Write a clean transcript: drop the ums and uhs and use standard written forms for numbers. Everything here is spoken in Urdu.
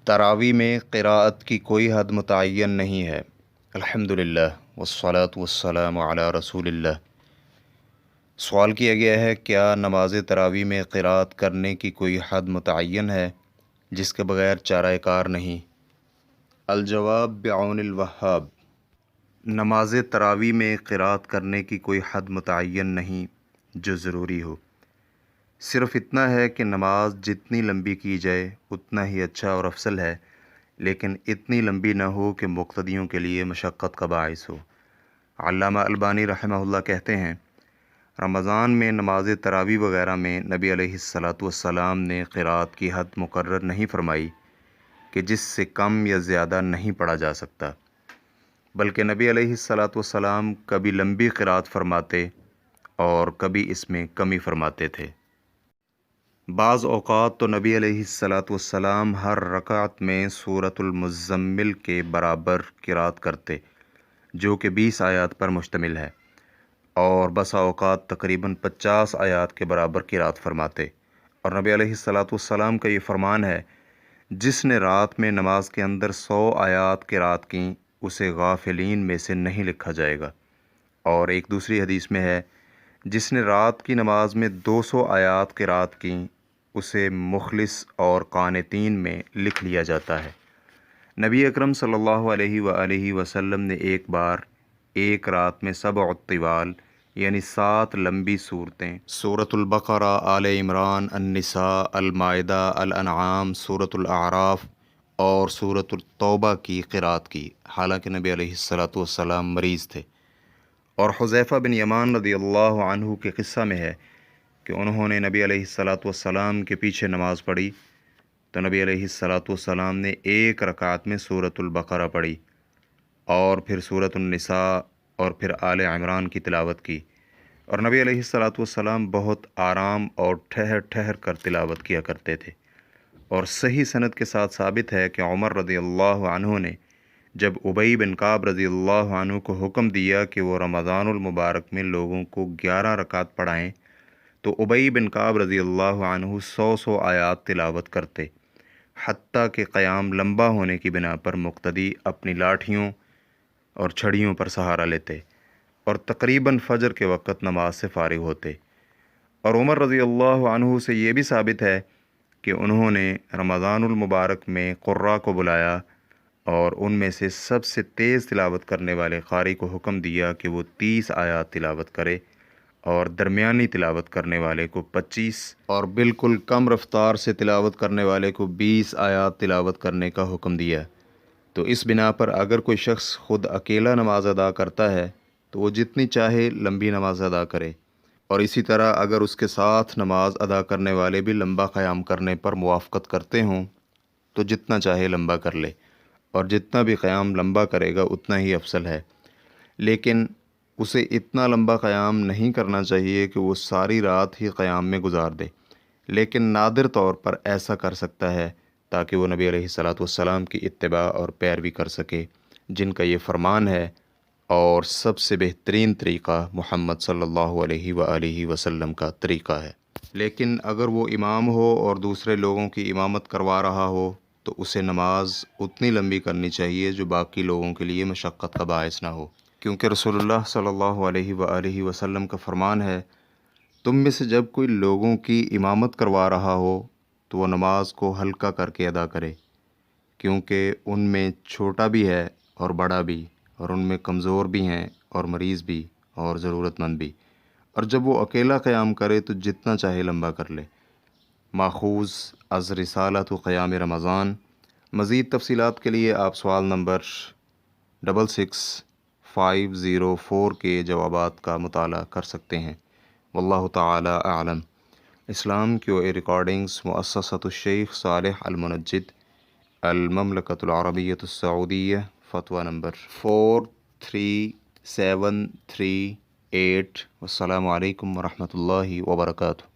تراویح میں قراءت کی کوئی حد متعین نہیں ہے۔ الحمدللہ والصلاة والسلام علی رسول اللہ۔ سوال کیا گیا ہے کیا نماز تراویح میں قراءت کرنے کی کوئی حد متعین ہے جس کے بغیر چارہ کار نہیں؟ الجواب بعون الوہاب، نماز تراویح میں قراءت کرنے کی کوئی حد متعین نہیں جو ضروری ہو۔ صرف اتنا ہے کہ نماز جتنی لمبی کی جائے اتنا ہی اچھا اور افضل ہے، لیکن اتنی لمبی نہ ہو کہ مقتدیوں کے لیے مشقت کا باعث ہو۔ علامہ البانی رحمہ اللہ کہتے ہیں رمضان میں نماز تراویح وغیرہ میں نبی علیہ والسلام نے قراءت کی حد مقرر نہیں فرمائی کہ جس سے کم یا زیادہ نہیں پڑھا جا سکتا، بلکہ نبی علیہ والسلام کبھی لمبی قراءت فرماتے اور کبھی اس میں کمی فرماتے تھے۔ بعض اوقات تو نبی علیہ والسلام ہر رکعت میں سورۃ المزمل کے برابر قراءت کرتے جو کہ 20 آیات پر مشتمل ہے، اور بسا اوقات تقریباً 50 آیات کے برابر قراءت فرماتے۔ اور نبی علیہ والسلام کا یہ فرمان ہے جس نے رات میں نماز کے اندر 100 آیات قراءت کیں اسے غافلین میں سے نہیں لکھا جائے گا۔ اور ایک دوسری حدیث میں ہے جس نے رات کی نماز میں 200 آیات قراءت کیں اسے مخلص اور قانتین میں لکھ لیا جاتا ہے۔ نبی اکرم صلی اللہ علیہ وآلہ وسلم نے ایک بار ایک رات میں 7 طوال یعنی 7 لمبی صورتیں سورۃ البقرہ، آل عمران، النساء، المائدہ، الانعام، سورۃ الاعراف اور سورۃ التوبہ کی قراءت کی، حالانکہ نبی علیہ والسلام مریض تھے۔ اور حذیفہ بن یمان رضی اللہ عنہ کے قصہ میں ہے کہ انہوں نے نبی علیہ والسلام کے پیچھے نماز پڑھی تو نبی علیہ والسلام نے ایک رکعت میں سورۃ البقرہ پڑھی اور پھر سورۃ النساء اور پھر آل عمران کی تلاوت کی، اور نبی علیہ والسلام بہت آرام اور ٹھہر ٹھہر کر تلاوت کیا کرتے تھے۔ اور صحیح سند کے ساتھ ثابت ہے کہ عمر رضی اللہ عنہ نے جب ابی بن کعب رضی اللہ عنہ کو حکم دیا کہ وہ رمضان المبارک میں لوگوں کو 11 رکعت پڑھائیں تو ابی بن کعب رضی اللہ عنہ 100 آیات تلاوت کرتے، حتیٰ کہ قیام لمبا ہونے کی بنا پر مقتدی اپنی لاٹھیوں اور چھڑیوں پر سہارا لیتے اور تقریباً فجر کے وقت نماز سے فارغ ہوتے۔ اور عمر رضی اللہ عنہ سے یہ بھی ثابت ہے کہ انہوں نے رمضان المبارک میں قراء کو بلایا اور ان میں سے سب سے تیز تلاوت کرنے والے قاری کو حکم دیا کہ وہ 30 آیات تلاوت کرے اور درمیانی تلاوت کرنے والے کو 25 اور بالکل کم رفتار سے تلاوت کرنے والے کو 20 آیات تلاوت کرنے کا حکم دیا۔ تو اس بنا پر اگر کوئی شخص خود اکیلا نماز ادا کرتا ہے تو وہ جتنی چاہے لمبی نماز ادا کرے، اور اسی طرح اگر اس کے ساتھ نماز ادا کرنے والے بھی لمبا قیام کرنے پر موافقت کرتے ہوں تو جتنا چاہے لمبا کر لے، اور جتنا بھی قیام لمبا کرے گا اتنا ہی افضل ہے، لیکن اسے اتنا لمبا قیام نہیں کرنا چاہیے کہ وہ ساری رات ہی قیام میں گزار دے، لیکن نادر طور پر ایسا کر سکتا ہے تاکہ وہ نبی علیہ والسلام کی اتباع اور پیروی کر سکے جن کا یہ فرمان ہے، اور سب سے بہترین طریقہ محمد صلی اللہ علیہ وآلہ وسلم کا طریقہ ہے۔ لیکن اگر وہ امام ہو اور دوسرے لوگوں کی امامت کروا رہا ہو تو اسے نماز اتنی لمبی کرنی چاہیے جو باقی لوگوں کے لیے مشقت کا باعث نہ ہو، کیونکہ رسول اللہ صلی اللہ علیہ وآلہ وسلم کا فرمان ہے تم میں سے جب کوئی لوگوں کی امامت کروا رہا ہو تو وہ نماز کو ہلکا کر کے ادا کرے، کیونکہ ان میں چھوٹا بھی ہے اور بڑا بھی، اور ان میں کمزور بھی ہیں اور مریض بھی اور ضرورت مند بھی، اور جب وہ اکیلا قیام کرے تو جتنا چاہے لمبا کر لے۔ ماخوذ از رسالۃ قیام رمضان۔ مزید تفصیلات کے لیے آپ سوال نمبر 66504 کے جوابات کا مطالعہ کر سکتے ہیں۔ واللہ تعالی اعلم۔ اسلام کیو اے ریکارڈنگز مؤسسۃ الشیخ صالح المنجد، المملکۃ العربیۃ السعودیہ، فتویٰ نمبر 43738۔ والسلام علیکم ورحمۃ اللہ وبرکاتہ۔